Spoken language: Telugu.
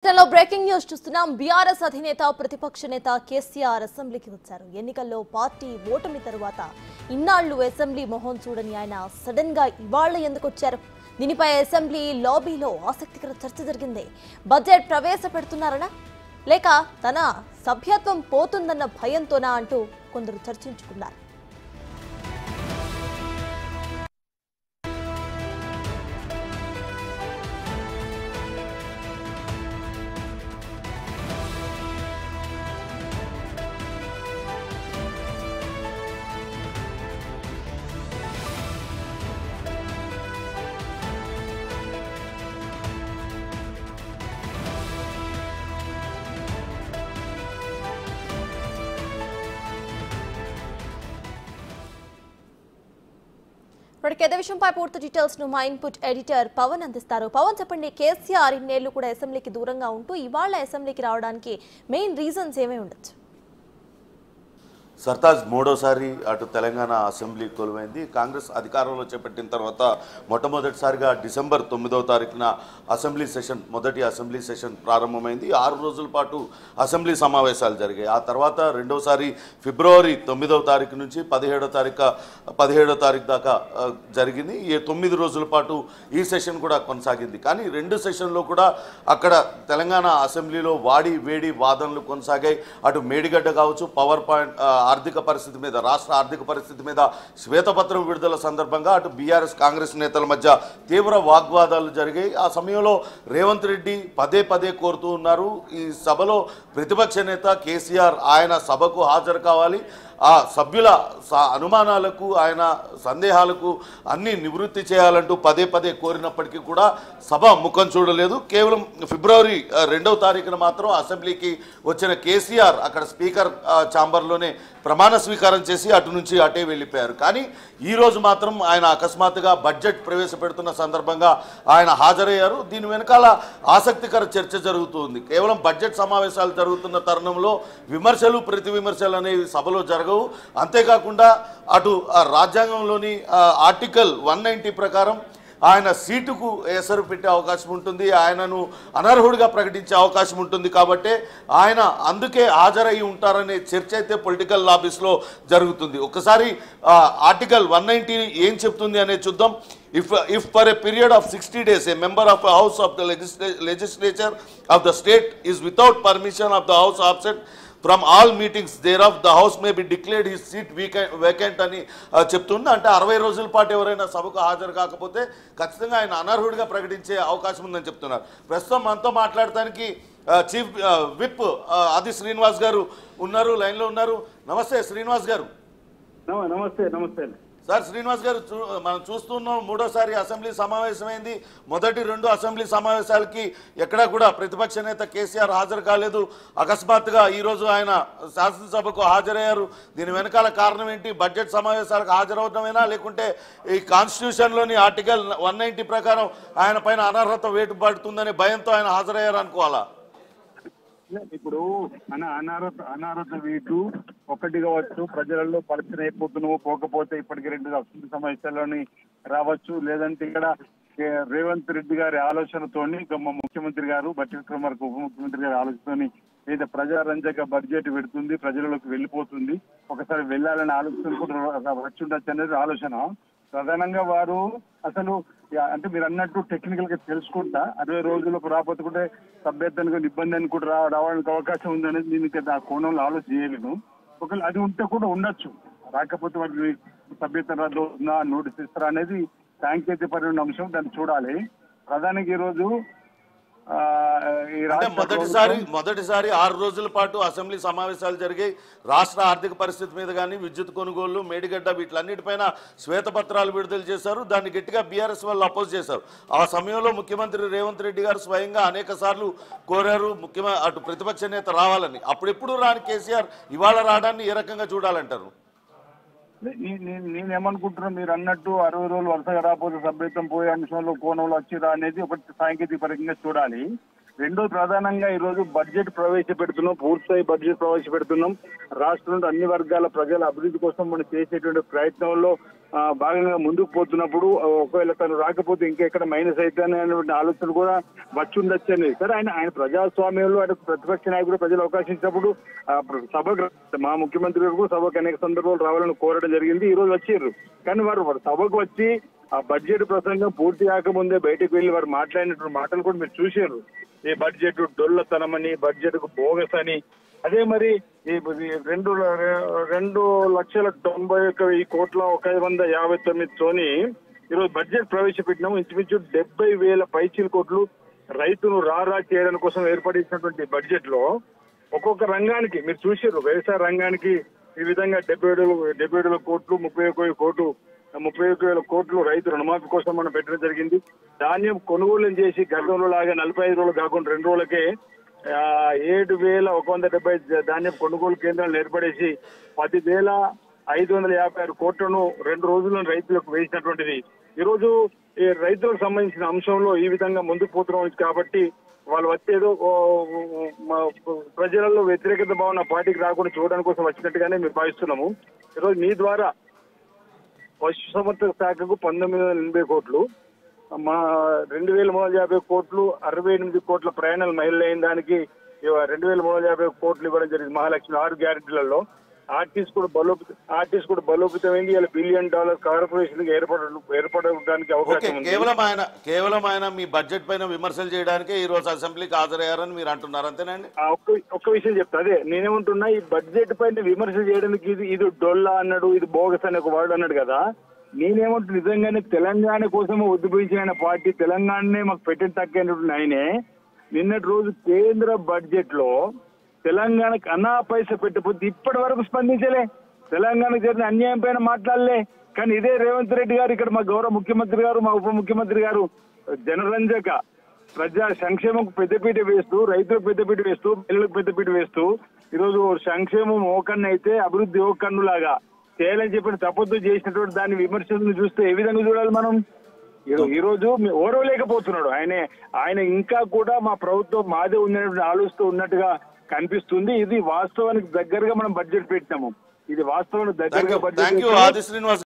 బ్రేకింగ్ న్యూస్ చూస్తున్నాం. బీఆర్ఎస్ అధినేత ప్రతిపక్ష నేత కేసీఆర్ అసెంబ్లీకి వచ్చారు. ఎన్నికల్లో పార్టీ ఓటమి తరువాత ఇన్నాళ్లు అసెంబ్లీ మొహం చూడని ఆయన సడన్ గా ఇవాళ్ల ఎందుకు వచ్చారు? దీనిపై అసెంబ్లీ లాబీలో ఆసక్తికర చర్చ జరిగింది. బడ్జెట్ ప్రవేశపెడుతున్నారనా లేక తన సభ్యత్వం పోతుందన్న భయంతోనా అంటూ కొందరు చర్చించుకున్నారు. ఇదే విషయంపై పూర్తి డీటెయిల్స్ ను మా ఇన్పుట్ ఎడిటర్ పవన్ అందిస్తారు. పవన్, చెప్పండి, కేసీఆర్ ఇన్నేళ్లు కూడా అసెంబ్లీకి దూరంగా ఉంటూ ఇవాళ అసెంబ్లీకి రావడానికి మెయిన్ రీజన్స్ ఏమై ఉండొచ్చు? సర్తాజ్ మూడోసారి అటు తెలంగాణ అసెంబ్లీ కొలువైంది. కాంగ్రెస్ అధికారంలో చేపట్టిన తర్వాత మొట్టమొదటిసారిగా డిసెంబర్ 9వ తారీఖున మొదటి అసెంబ్లీ సెషన్ ప్రారంభమైంది. 6 రోజుల పాటు అసెంబ్లీ సమావేశాలు జరిగాయి. ఆ తర్వాత రెండోసారి ఫిబ్రవరి 9వ తారీఖు నుంచి 17వ తారీఖు దాకా జరిగింది. ఈ 9 రోజుల పాటు ఈ సెషన్ కూడా కొనసాగింది. కానీ 2 సెషన్లో కూడా అక్కడ తెలంగాణ అసెంబ్లీలో వాడి వేడి వాదనలు కొనసాగాయి. అటు మేడిగడ్డ కావచ్చు, పవర్ పాయింట్ రాష్ట్ర ఆర్థిక పరిస్థితి మీద శ్వేతపత్రం విడుదల సందర్భంగా అటు బీఆర్ఎస్ కాంగ్రెస్ నేతల మధ్య తీవ్ర వాగ్వాదాలు జరిగాయి. ఆ సమయంలో రేవంత్ రెడ్డి పదే కోరుతూ ఉన్నారు, ఈ సభలో ప్రతిపక్ష నేత కేసీఆర్ ఆయన సభకు హాజరు కావాలి, ఆ సభ్యుల అనుమానాలకు ఆయన సందేహాలకు అన్ని నివృత్తి చేయాలంటూ పదే కోరినప్పటికీ కూడా సభ ముఖం చూడలేదు. కేవలం ఫిబ్రవరి 2వ తారీఖున మాత్రం అసెంబ్లీకి వచ్చిన కేసీఆర్ అక్కడ స్పీకర్ ఛాంబర్లోనే ప్రమాణ స్వీకారం చేసి అటు నుంచి అటే వెళ్ళిపోయారు. కానీ ఈరోజు మాత్రం ఆయన అకస్మాత్తుగా బడ్జెట్ ప్రవేశపెడుతున్న సందర్భంగా ఆయన హాజరయ్యారు. దీని వెనకాల ఆసక్తికర చర్చ జరుగుతుంది. కేవలం బడ్జెట్ సమావేశాలు జరుగుతున్న తరుణంలో విమర్శలు ప్రతి విమర్శలు అనేవి సభలో జరగవు. అంతేకాకుండా అటు రాజ్యాంగంలోని ఆర్టికల్ 190 ప్రకారం ఆయన సీటుకు ఎసరు పెట్టే అవకాశం ఉంటుంది, ఆయనను అనర్హుడిగా ప్రకటించే అవకాశం ఉంటుంది. కాబట్టి ఆయన అందుకే హాజరై ఉంటారనే చర్చ అయితే పొలిటికల్ లాబీస్లో జరుగుతుంది. ఒకసారి ఆర్టికల్ 190 ఏం చెప్తుంది అనేది చూద్దాం. If for a period of 60 days a member of a house of the legislature of the state is without permission of the house absent from all meetings thereof, the house may be declared his seat vacant అని చెప్తుంది. అంటే 60 రోజుల పాటు ఎవరైనా సభకు హాజరు కాకపోతే ఖచ్చితంగా ఆయన అనర్హుడిగా ప్రకటించే అవకాశం ఉందని చెప్తున్నారు. ప్రస్తుతం మనతో మాట్లాడటానికి చీఫ్ విప్ ఆది శ్రీనివాస్ గారు ఉన్నారు, లైన్లో ఉన్నారు. నమస్తే శ్రీనివాస్ గారు. నమస్తే సార్. శ్రీనివాస్ గారు, మనం చూస్తున్నాం మూడోసారి అసెంబ్లీ సమావేశమైంది. మొదటి 2 అసెంబ్లీ సమావేశాలకి ఎక్కడా కూడా ప్రతిపక్ష నేత కేసీఆర్ హాజరు కాలేదు. అకస్మాత్తుగా ఈరోజు ఆయన శాసనసభకు హాజరయ్యారు. దీని వెనకాల కారణం ఏంటి? బడ్జెట్ సమావేశాలకు హాజరవడమేనా, లేకుంటే ఈ కాన్స్టిట్యూషన్లోని ఆర్టికల్ 190 ప్రకారం ఆయన పైన అనర్హత వేటు పడుతుందనే భయంతో ఆయన హాజరయ్యారు అనుకోవాలా? ఇప్పుడు అనారోగ్య వీటు ఒకటి కావచ్చు, ప్రజలలో పరిచయం అయిపోతున్నావు, పోకపోతే ఇప్పటికి 2 అసెంబ్లీ సమావేశాల్లోని రావచ్చు. లేదంటే ఇక్కడ రేవంత్ రెడ్డి గారి ఆలోచనతోని ముఖ్యమంత్రి గారు బట్టి విక్రమార్క ఉప ముఖ్యమంత్రి గారి ఆలోచనతోని లేదా ప్రజారంజక బడ్జెట్ పెడుతుంది, ప్రజలలోకి వెళ్ళిపోతుంది, ఒకసారి వెళ్ళాలనే ఆలోచన కూడా వచ్చి ఉండొచ్చు అనేది ఆలోచన. ప్రధానంగా వారు అసలు అంటే మీరు అన్నట్టు టెక్నికల్ గా తెలుసుకుంటా 60 రోజులకు రాకపోతే సభ్యత్వానికి ఇబ్బంది అని కూడా రావడానికి అవకాశం ఉందనేది నేను ఆ కోణంలో ఆలోచన చేయలేను. ఒకవేళ అది ఉంటే కూడా ఉండొచ్చు, రాకపోతే వారికి సభ్యత్వం రద్దు నోటీస్ ఇస్తారా అనేది సాంకేతికపరమైన అంశం, దాన్ని చూడాలి. ప్రధానికి ఈరోజు మొదటిసారి 6 రోజుల పాటు అసెంబ్లీ సమావేశాలు జరిగాయి. రాష్ట్ర ఆర్థిక పరిస్థితి మీద కానీ, విద్యుత్ కొనుగోళ్లు, మేడిగడ్డ వీటిలన్నిటిపైన శ్వేతపత్రాలు విడుదల చేశారు. దాన్ని గట్టిగా బీఆర్ఎస్ వాళ్ళు అపోజ్ చేశారు. ఆ సమయంలో ముఖ్యమంత్రి రేవంత్ రెడ్డి గారు స్వయంగా అనేక సార్లు కోరారు అటు ప్రతిపక్ష నేత రావాలని. అప్పుడెప్పుడు రాని కేసీఆర్ ఇవాళ రావడాన్ని ఏ రకంగా చూడాలంటారు? నేనేమనుకుంటున్నా, మీరు అన్నట్టు 60 రోజులు వరుసగా రాకపోతే సభ్యత్వం పోయే అంశంలో కోణంలో వచ్చిరా అనేది ఒకటి సాంకేతిక పరంగా చూడాలి. రెండో ప్రధానంగా ఈ రోజు బడ్జెట్ ప్రవేశపెడుతున్నాం, పూర్తిస్థాయి బడ్జెట్ ప్రవేశపెడుతున్నాం. రాష్ట్రంలో అన్ని వర్గాల ప్రజల అభివృద్ధి కోసం మనం చేసేటువంటి ప్రయత్నంలో భాగంగా ముందుకు పోతున్నప్పుడు ఒకవేళ తను రాకపోతే ఇంకెక్కడ మైనస్ అవుతానే అనేటువంటి ఆలోచన కూడా వచ్చి ఉండొచ్చు అనేది. సరే ఆయన ప్రజాస్వామ్యంలో ఆయన ప్రతిపక్ష నాయకుడు ప్రజలు అవకాశం ఇచ్చినప్పుడు సభకు మా ముఖ్యమంత్రి గారు సభకు అనేక సందర్భాలు రావాలని కోరడం జరిగింది. ఈ రోజు వచ్చారు, కానీ వారు సభకు వచ్చి ఆ బడ్జెట్ ప్రసంగం పూర్తి కాకముందే బయటకు వెళ్లి వారు మాట్లాడినటువంటి మాటలు కూడా మీరు చూశారు. ఈ బడ్జెట్ డొల్లతనమని, బడ్జెట్ కు బోగస్ అని, అదే మరి ఈ 2,90,159 ఈరోజు బడ్జెట్ ప్రవేశపెట్టినాము. ఇంచుమించు 70,000 పైచీల కోట్లు రైతును రారా చేయడం కోసం ఏర్పడినటువంటి బడ్జెట్ లో ఒక్కొక్క రంగానికి మీరు చూసారు. వ్యవసాయ రంగానికి ఈ విధంగా 77 కోట్లు, 31,000 కోట్లు రైతు రుణమాఫీ కోసం మనం పెట్టడం జరిగింది. ధాన్యం కొనుగోలు చేసి గతంలో లాగా 45 రోజులు కాకుండా 2 రోజులకే 7,170 ధాన్యం కొనుగోలు కేంద్రాలను ఏర్పడేసి 10,556 కోట్లను 2 రోజుల్లో రైతులకు వేసినటువంటిది. ఈరోజు ఈ రైతులకు సంబంధించిన అంశంలో ఈ విధంగా ముందుకు పోతున్నాం కాబట్టి వాళ్ళు వచ్చేదో ప్రజలలో వ్యతిరేకత భావన పార్టీకి రాకుండా చూడడానికి కోసం వచ్చినట్టుగానే మేము భావిస్తున్నాము. ఈరోజు మీ ద్వారా పశుసంవర్ధక శాఖకు 1,980 కోట్లు, మా 2,350 కోట్లు, 68 కోట్ల ప్రయాణాలు మహిళలు అయిన దానికి 2,350 కోట్లు ఇవ్వడం జరిగింది. మహాలక్ష్మి 6 గ్యారెంటీలలో ఆర్టీసీ కూడా బలోపేతమైంది. ఇలా $1 బిలియన్ కార్పొరేషన్ ఏర్పడడానికి అవకాశం ఉంది. కేవలం ఆయన మీ బడ్జెట్ పైన విమర్శలు చేయడానికే ఈ రోజు అసెంబ్లీకి హాజరయ్యారని మీరు అంటున్నారు, అంతేనండి? ఒక్క విషయం చెప్తా. అదే నేనేమంటున్నా, ఈ బడ్జెట్ పైన విమర్శలు చేయడానికి ఇది డొల్లా అన్నాడు, ఇది బోగస్ అనే ఒక వర్డ్ అన్నాడు కదా. నేనేమంటున్నా, నిజంగానే తెలంగాణ కోసం ఉద్భవించిన పార్టీ, తెలంగాణనే మాకు పెట్టిన తక్కువ ఆయనే నిన్నటి రోజు కేంద్ర బడ్జెట్ లో తెలంగాణకు అన్నా పైసా పెట్టకపోతే ఇప్పటి వరకు స్పందించలే, తెలంగాణకు జరిగిన అన్యాయం పైన మాట్లాడలే. కానీ ఇదే రేవంత్ రెడ్డి గారు ఇక్కడ మా గౌరవ ముఖ్యమంత్రి గారు, మా ఉప ముఖ్యమంత్రి గారు జనరంజక ప్రజా సంక్షేమంకు పెద్దపీట వేస్తూ, రైతులకు పెద్దపీట వేస్తూ, పిల్లలకు పెద్దపీట వేస్తూ ఈరోజు సంక్షేమం ఓ కన్ను అయితే అభివృద్ధి ఓ కన్ను లాగా చేయాలని చెప్పిన తప్పొద్దు చేసినటువంటి దాన్ని విమర్శలను చూస్తే ఏ విధంగా చూడాలి మనం? ఈ రోజు ఓరవలేకపోతున్నాడు ఆయన ఇంకా కూడా మా ప్రభుత్వం మాదే ఉందనే ఆలోచిస్తూ ఉన్నట్టుగా కనిపిస్తుంది. ఇది వాస్తవానికి దగ్గరగా మనం బడ్జెట్ పెట్టినాము. ఇది వాస్తవానికి దగ్గరగా బడ్జెట్.